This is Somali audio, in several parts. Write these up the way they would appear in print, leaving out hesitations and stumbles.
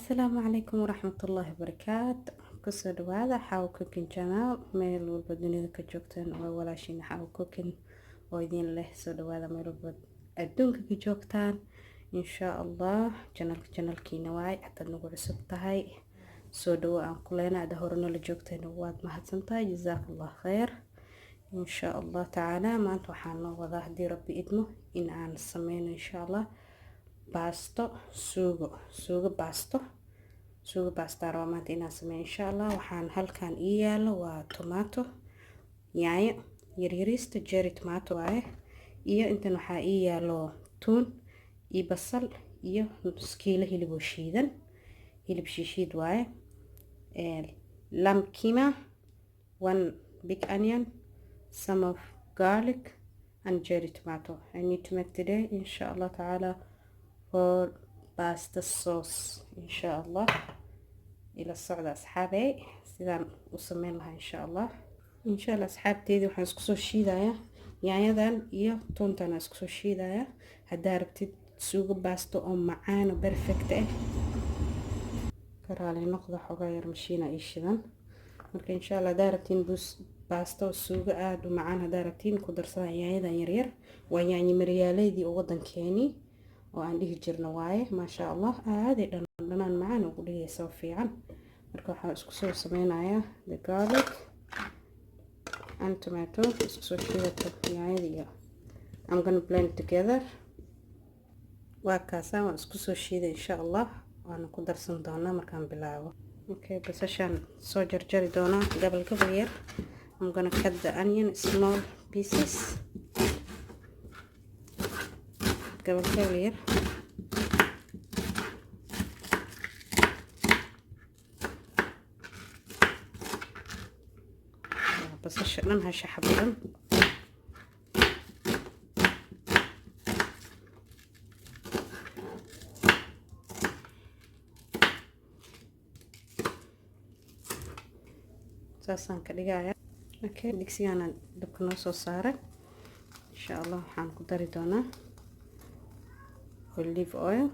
السلام عليكم ورحمة الله وبركاته. كسر هذا حاو كوكين channel meel walba dunida ka joogtaan waa walaashiin xaw cooking oo idin leh soo dhawaada meel walba adduunka ka joogtaan insha Allah channelkiina waay hadda nagu cusub tahay soo dhawo aan ku leenaada horena la joogteen waad mahadsantahay jazakallah khair insha Allah taala maanta waxaan noo wadaa hadii rabbi idmo in aan sameeyno insha Allah باستو سوغو باستا رومات إنا سمي إن شاء الله وحان هالكان إيالو وطماطو يعني يريريست جيري طماطو إيا انتن وحا إيالو تون إي بصل إيا سكيلة هيلبو شيدن هيلب شيشيد لام كيما 1 big onion some of garlic and cherry tomato I need to make today inshallah ta'ala for pasta sauce insha Allah ila socda asxaabay sidaan u sameyn lahaa insha Allah asxaabteedii waxaan isku soo shiidayaa yaanyadan iyo toontan isku soo shiidayaa hadaa rabtid suugo pasta oo macaan oo perfect ah karaali noqdo xogaa yar mashiina ii shidan marka insha Allah hadaa rabtiin pasta oo suugo aad u macaan hadaa rabtiin ku darsada yaanyadan yar waa yaanyo maryaaleedii oo wadankeeni oo aan dhihi jirno waaye ma sha Allah aad dhanaan macaan ugu dhigayso fiican marka waxaan isku soo sameynayaa the garlic and tomato isku soo shiidato yaanyada I'm going to blend together waa kaasaan waan isku soo shiiday insha Allah waan ku darsan doonaa markaan bilaabo okay basashan soo jarjari doonaa gabal yar I'm going to cut the onion small pieces gabal yar basasha dhan ha shaxabadan saasaan ka dhigayaa okay digsigaana dabka noo soo saaray insha Allah waxaan ku dari doonaa olive oil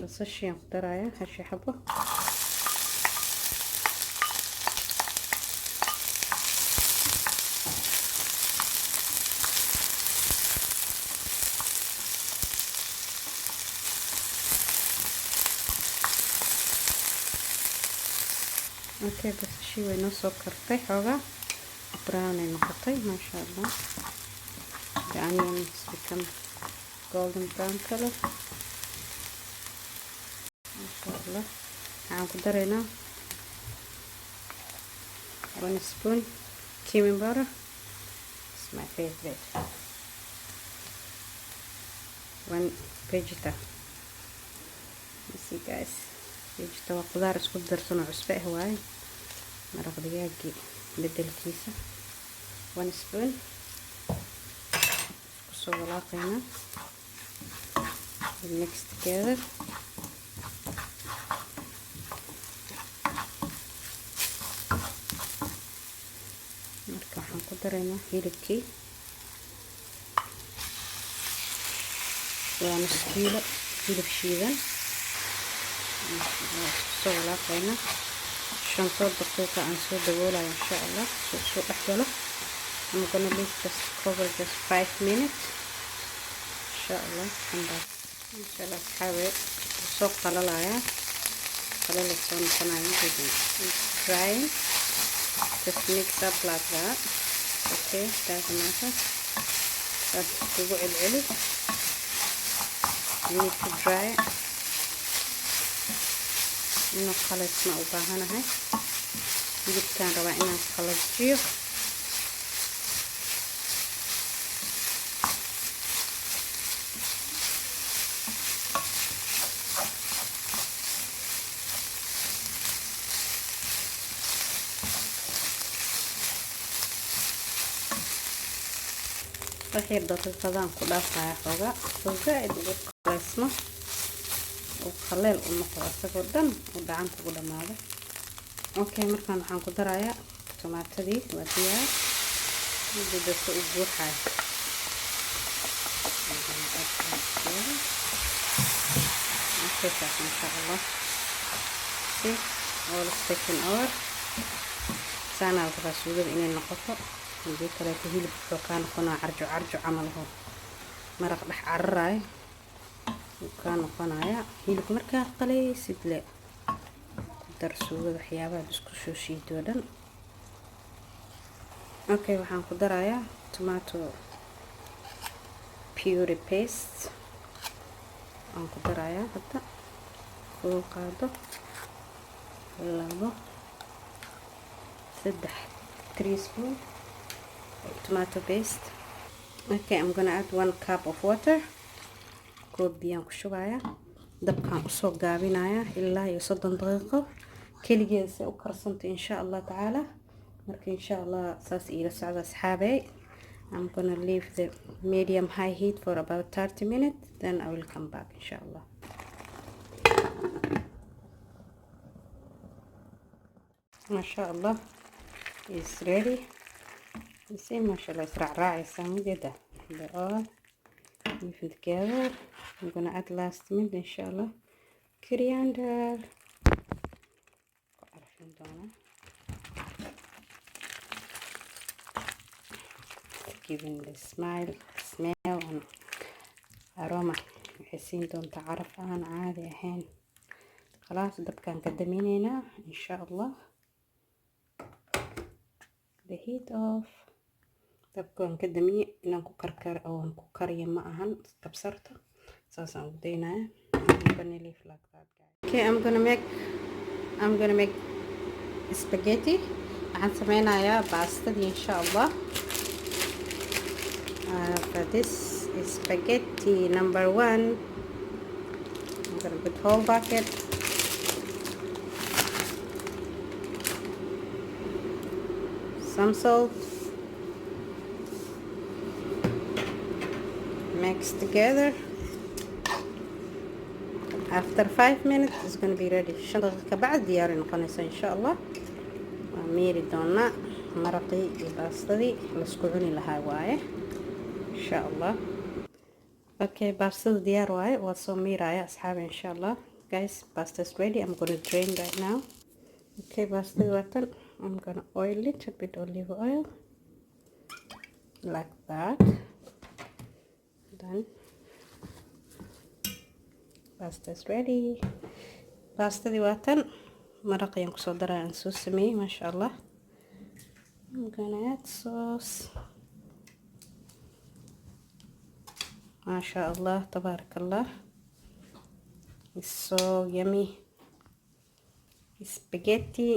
basasha ku daraya hashi xabo okay basashii way noo soo kartay xoogaa brown ay noqotay ma sha Allah the onions become golden brown color ma sha Allah waxaan ku dareynaa 1 spoon cumin powder it's my favorite 1 vegeta you see guys vegeta waa qudaar isku darsan oo cusbo ah waaye maraq digaagii bedelkiisa 1 spoon kusoo walaaqayna mix together marka waxaan ku dareynaa hilibkii waa nus kiilo hilib shiidan kusoo walaaqayna 5 daqiiqo aan soo daboolayo insha Allah soo dhaxgalo I'm gonna leave just cover just 5 minutes insha Allah insha Allah xawee soo qalalaya qalalay noqonayo drying just mix up like that okay that's enough that's kugu celceli you need to dry إنه خلص ما أباهنا هاي جبتان رواينا خلص جيو waxay daqiiqadan ku dhaafaya xogaa soo zaid ugu qaleysmo oo qaleel u noqdo asagoo dhan oo gacanta ugu dhamaado okay markaan waxaan ku darayaa tomaatadii waa diyaar midda soo buuxay okay insha Allah see all second hour sana waxaa suugada inay noqoto hadii kale ku hilib wuxuu ka noqonaa carjo camal oo maraq dhex cararaay ka noqonaya hilib markaa qalaysid le dar suugada waxyaabaha isku soo shiido dhan okay waxaan ku darayaa tomato puree paste aan ku darayaa hadda oo qaado 3 teaspoon tomato paste. Okay, I'm gonna add 1 cup of water. Koob biyo ku shubaya. Dabkaan u soo gaabinaya ilaa iyo 30 daqiiqo. Kaligeed si u karsanta insha Allah taala. Marka insha Allah saas ila socda asxaabay. I'm gonna leave the medium high heat for about 30 minutes, then I will come back insha Allah. MashaAllah is ready. You see, mashallah, it's right. They're all even together. I'm gonna add last minute, inshallah. Coriander. Giving the smell and aroma. حسين دون تعرف أنا عادي الحين. خلاص دبكان قدمينينا إن شاء الله. The heat off. dabkaan ka damiyay inaan ku karkar oo aan ku kariyo ma ahan kabsarta saasaan u deynaa vanilla like that guys. Okay, I'm gonna make spaghetti. waxaan sameynayaa baastadii insha Allah. For this is spaghetti number 1. I'm gonna put whole bucket. Some salt. Mix together. After 5 minutes it's going to be ready. 5 دقيقة بعد ديار نقنيسه إن شاء الله. وميري دونا مرقي باستدي لسكوني لها واي إن شاء الله. Okay, pasta ديار واي وصو ميرا يا أصحابي إن شاء الله. Guys, pasta is ready. I'm going to drain right now. Okay, pasta واتن. I'm going to oil it a bit olive oil like that. Done. Pasta is ready. Pasta di watan maraq yang kusoo daray aan soo sameeyay masha Allah. I'm gonna add sauce. Masha Allah, tabarakallah. It's so yummy. Spaghetti.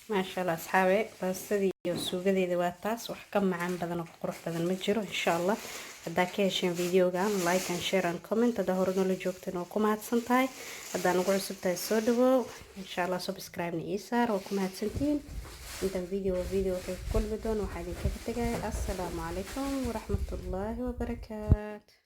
Masha Allah asxaabe, baastadii iyo suugadeeda waa taas wax ka macaan badan oo qurux badan ma jiro insha Allah. haddaa ka hesheen videogan like and share and comment haddaa hore noola joogteen oo ku mahadsan tahay haddaa nagu cusub tahay soo dhawow insha Allah subscribe na ii saar oo ku mahadsantiin inta video waxay ku kulmi doon waxaa idinkaga tagay assalaamu calaykum waraxmatullaahi wabarakaatu.